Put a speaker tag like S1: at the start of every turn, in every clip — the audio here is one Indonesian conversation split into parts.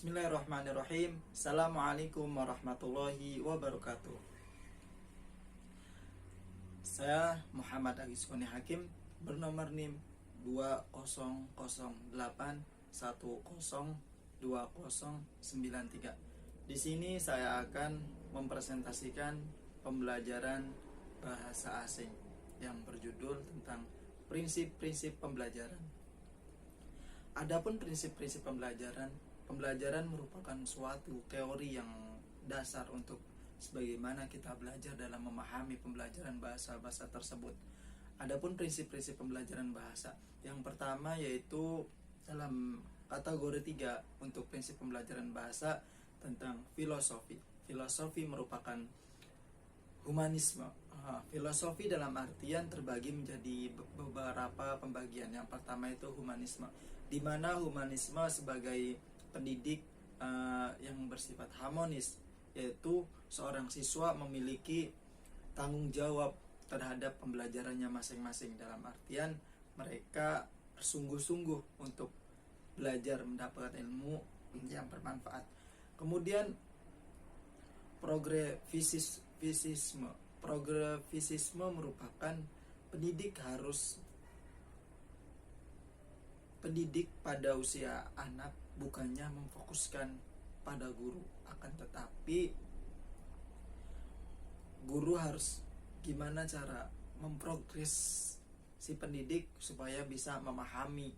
S1: Bismillahirrahmanirrahim. Assalamualaikum warahmatullahi wabarakatuh. Saya Muhammad Agis Koni Hakim, bernomor NIM 2008102093. Di sini saya akan mempresentasikan pembelajaran bahasa asing yang berjudul tentang prinsip-prinsip pembelajaran. Adapun prinsip-prinsip pembelajaran merupakan suatu teori yang dasar untuk sebagaimana kita belajar dalam memahami pembelajaran bahasa-bahasa tersebut. Adapun prinsip-prinsip pembelajaran bahasa, yang pertama yaitu dalam kategori 3 untuk prinsip pembelajaran bahasa tentang filosofi. Filosofi merupakan humanisme. Filosofi dalam artian terbagi menjadi beberapa pembagian. Yang pertama itu humanisme, di mana humanisme sebagai pendidik yang bersifat harmonis, yaitu seorang siswa memiliki tanggung jawab terhadap pembelajarannya masing-masing, dalam artian mereka bersungguh-sungguh untuk belajar mendapatkan ilmu yang bermanfaat. Kemudian progresisme merupakan pendidik pada usia anak bukannya memfokuskan pada guru, akan tetapi guru harus gimana cara memprogres si pendidik supaya bisa memahami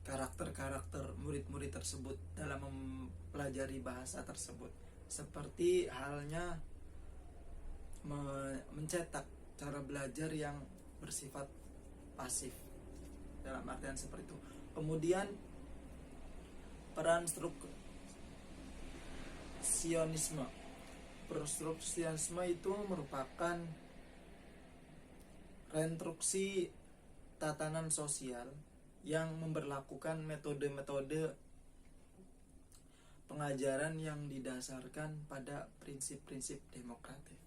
S1: karakter-karakter murid-murid tersebut dalam mempelajari bahasa tersebut. Seperti halnya mencetak cara belajar yang bersifat pasif, dalam artian seperti itu. Kemudian peran strukturalisme itu merupakan reinstruksi tatanan sosial yang memberlakukan metode-metode pengajaran yang didasarkan pada prinsip-prinsip demokratif.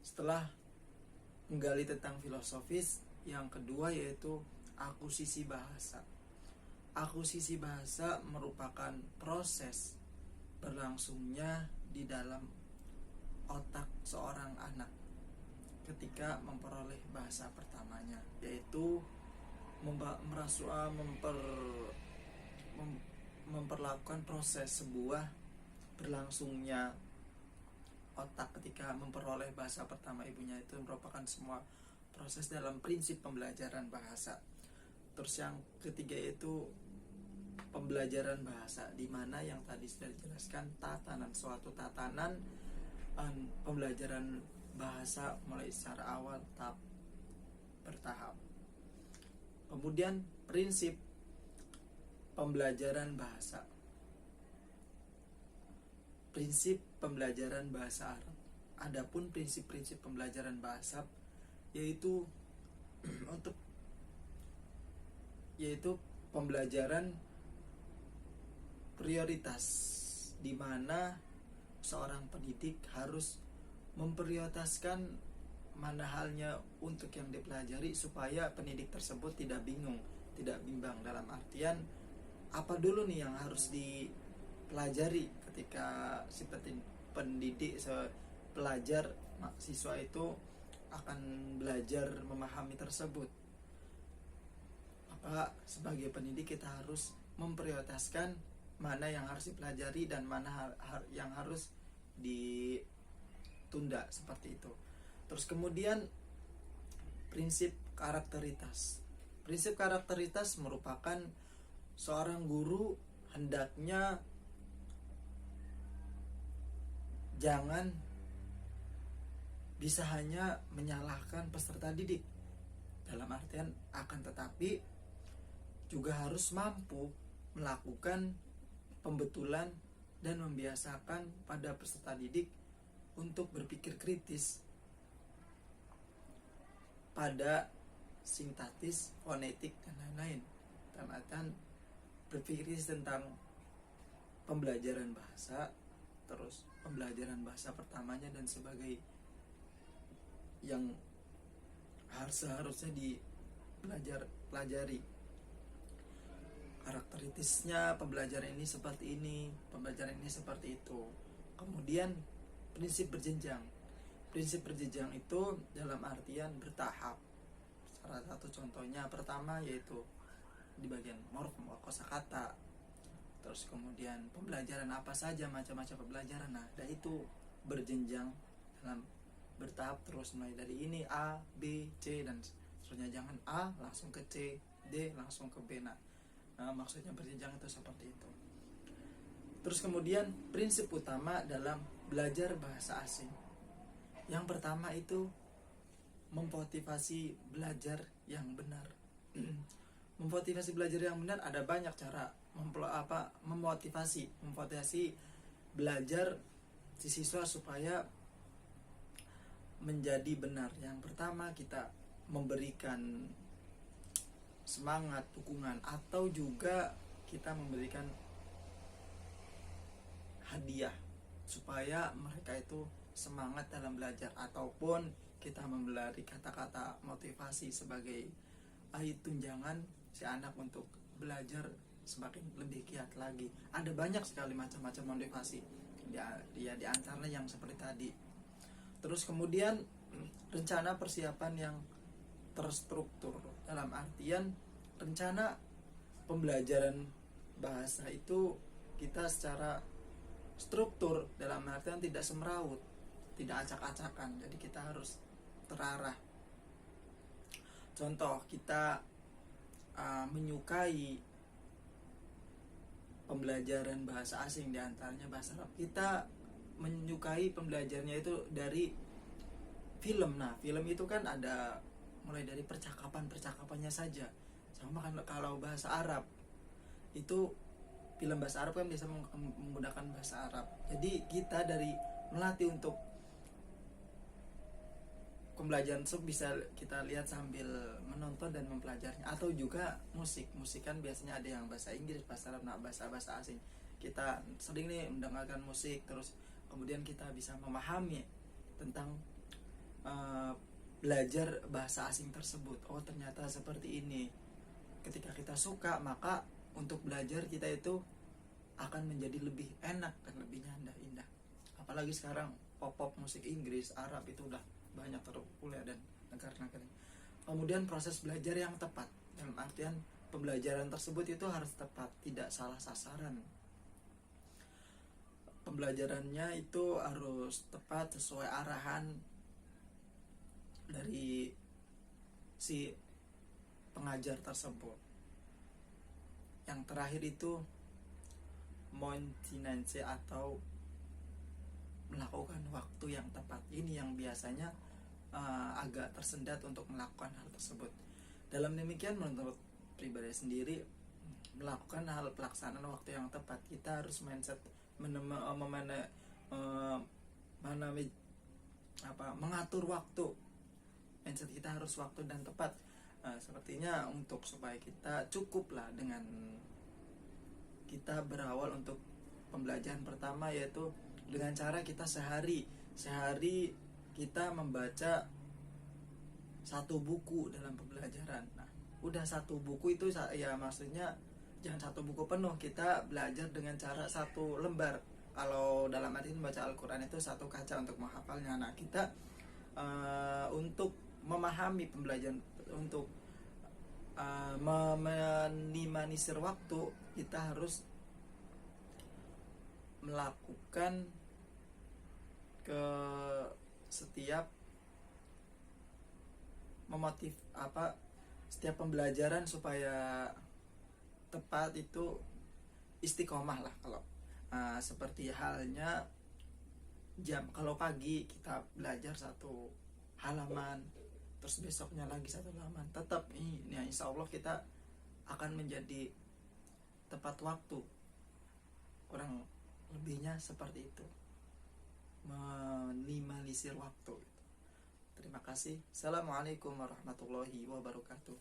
S1: Setelah menggali tentang filosofis, yang kedua yaitu akuisisi bahasa. Akuisisi bahasa merupakan proses berlangsungnya di dalam otak seorang anak ketika memperoleh bahasa pertamanya, yaitu memperlakukan proses sebuah berlangsungnya otak ketika memperoleh bahasa pertama ibunya. Itu merupakan semua proses dalam prinsip pembelajaran bahasa. Terus yang ketiga itu pembelajaran bahasa, di mana yang tadi sudah dijelaskan suatu tatanan pembelajaran bahasa mulai secara awal tahap bertahap. Kemudian prinsip pembelajaran bahasa. Prinsip pembelajaran bahasa Arab. Adapun prinsip-prinsip pembelajaran bahasa yaitu pembelajaran prioritas, di mana seorang pendidik harus memprioritaskan mana halnya untuk yang dipelajari supaya pendidik tersebut tidak bimbang, dalam artian apa dulu nih yang harus dipelajari ketika si pendidik pelajar siswa itu akan belajar memahami tersebut. Maka sebagai pendidik kita harus memprioritaskan mana yang harus dipelajari dan mana yang harus ditunda, seperti itu. Terus kemudian prinsip karakteritas. Prinsip karakteritas merupakan seorang guru hendaknya jangan bisa hanya menyalahkan peserta didik, dalam artian akan tetapi juga harus mampu melakukan pembetulan dan membiasakan pada peserta didik untuk berpikir kritis pada sintaksis, fonetik, dan lain-lain. Dalam artian berpikir tentang pembelajaran bahasa, terus pembelajaran bahasa pertamanya dan sebagai yang seharusnya dipelajari. karakteristiknya pembelajaran ini seperti ini, pembelajaran ini seperti itu. Kemudian prinsip berjenjang. Prinsip berjenjang itu dalam artian bertahap. Salah satu contohnya pertama yaitu di bagian morfem kosakata. Terus kemudian pembelajaran apa saja, macam-macam pembelajaran. Nah, dan itu berjenjang dalam bertahap terus, mulai dari ini A, B, C dan seterusnya. Jangan A langsung ke C, D langsung ke B. Nah, maksudnya berjenjang itu seperti itu. Terus kemudian prinsip utama dalam belajar bahasa asing. Yang pertama itu memotivasi belajar yang benar. Memotivasi belajar yang benar ada banyak cara memotivasi belajar si siswa supaya menjadi benar. Yang pertama kita memberikan semangat, dukungan, atau juga kita memberikan hadiah supaya mereka itu semangat dalam belajar, ataupun kita memberi kata-kata motivasi sebagai tunjangan si anak untuk belajar semakin lebih giat lagi. Ada banyak sekali macam-macam motivasi dia di antaranya yang seperti tadi. Terus kemudian rencana persiapan yang terstruktur, dalam artian rencana pembelajaran bahasa itu kita secara struktur, dalam artian tidak semeraut, tidak acak-acakan. Jadi kita harus terarah. Contoh, kita menyukai pembelajaran bahasa asing, diantaranya bahasa Arab. Kita menyukai pembelajarannya itu dari film. Nah, film itu kan ada mulai dari percakapannya saja. Sama kan kalau bahasa Arab itu, film bahasa Arab kan biasa menggunakan bahasa Arab. Jadi kita dari melatih untuk pembelajaran itu bisa kita lihat sambil menonton dan mempelajarinya. Atau juga musik kan biasanya ada yang bahasa Inggris, bahasa Arab, nah bahasa asing. Kita sering nih mendengarkan musik, terus kemudian kita bisa memahami tentang belajar bahasa asing tersebut. Oh, ternyata seperti ini. Ketika kita suka, maka untuk belajar kita itu akan menjadi lebih enak dan lebih indah. Apalagi sekarang pop musik Inggris, Arab itu udah banyak terpopuler dan negara-negara. Kemudian proses belajar yang tepat, dalam artian pembelajaran tersebut itu harus tepat, tidak salah sasaran. Pembelajarannya itu harus tepat sesuai arahan dari si pengajar tersebut. Yang terakhir itu maintenance atau melakukan waktu yang tepat. Ini yang biasanya agak tersendat untuk melakukan hal tersebut. Dalam demikian, menurut pribadi sendiri, melakukan hal pelaksanaan waktu yang tepat, kita harus mindset mengatur waktu. Mindset kita harus waktu dan tepat. Sepertinya untuk supaya kita cukuplah dengan kita berawal untuk pembelajaran pertama, yaitu dengan cara kita sehari kita membaca satu buku dalam pembelajaran. Nah, udah satu buku itu ya maksudnya jangan satu buku penuh, kita belajar dengan cara satu lembar. Kalau dalam arti membaca Al-Quran itu satu kaca untuk menghafalnya. Nah, kita untuk memahami pembelajaran, untuk meminimalisir waktu, kita harus melakukan ke setiap setiap pembelajaran supaya tepat itu istiqomah lah. Kalau seperti halnya kalau pagi kita belajar satu halaman, terus besoknya lagi satu halaman, tetap ini ya, insya Allah kita akan menjadi tepat waktu. Kurang lebihnya seperti itu, minimalisir waktu. Terima kasih. Assalamualaikum warahmatullahi wabarakatuh.